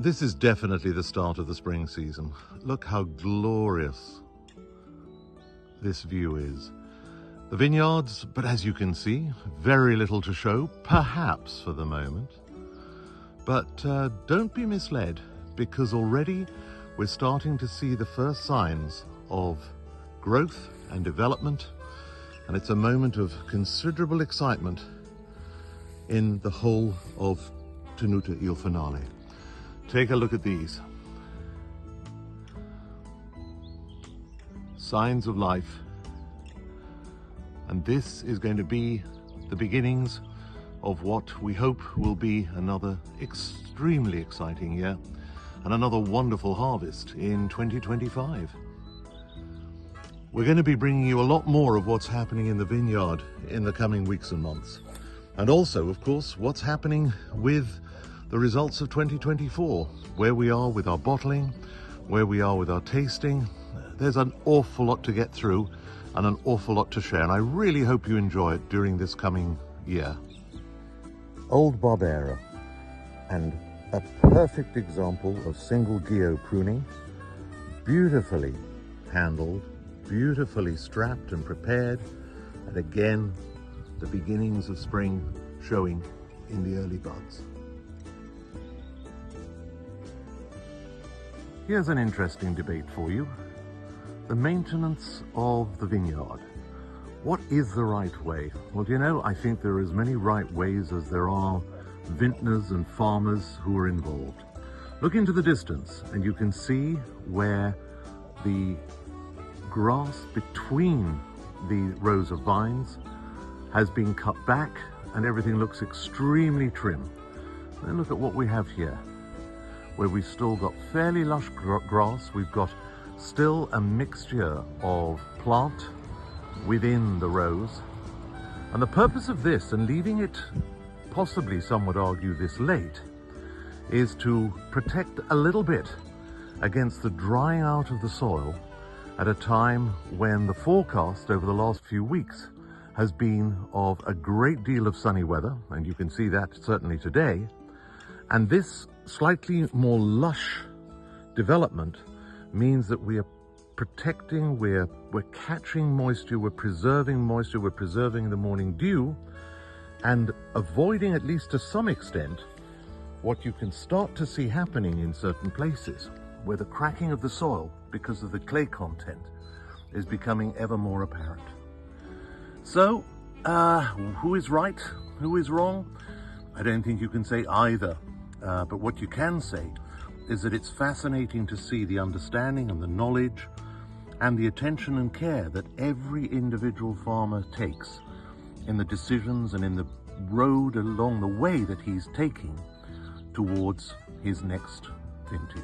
This is definitely the start of the spring season. Look how glorious this view is. The vineyards, but as you can see, very little to show, perhaps for the moment. But don't be misled, because already we're starting to see the first signs of growth and development, and it's a moment of considerable excitement in the whole of Tenuta Il Finale. Take a look at these. Signs of life. And this is going to be the beginnings of what we hope will be another extremely exciting year and another wonderful harvest in 2025. We're going to be bringing you a lot more of what's happening in the vineyard in the coming weeks and months. And also, of course, what's happening with the results of 2024, where we are with our bottling, where we are with our tasting. There's an awful lot to get through and an awful lot to share, and I really hope you enjoy it during this coming year. Old Barbera, and a perfect example of single Guyot pruning, beautifully handled, beautifully strapped and prepared, and again, the beginnings of spring showing in the early buds. Here's an interesting debate for you. The maintenance of the vineyard. What is the right way? Well, you know, I think there are as many right ways as there are vintners and farmers who are involved. Look into the distance and you can see where the grass between the rows of vines has been cut back and everything looks extremely trim. Then look at what we have here, where we've still got fairly lush grass. We've got still a mixture of plant within the rows. And the purpose of this, and leaving it possibly, some would argue, this late, is to protect a little bit against the drying out of the soil at a time when the forecast over the last few weeks has been of a great deal of sunny weather, and you can see that certainly today. And this slightly more lush development means that we are protecting, we're catching moisture, we're preserving the morning dew, and avoiding, at least to some extent, what you can start to see happening in certain places, where the cracking of the soil, because of the clay content, is becoming ever more apparent. So, who is right, who is wrong? I don't think you can say either, but what you can say is that it's fascinating to see the understanding and the knowledge and the attention and care that every individual farmer takes in the decisions and in the road along the way that he's taking towards his next vintage.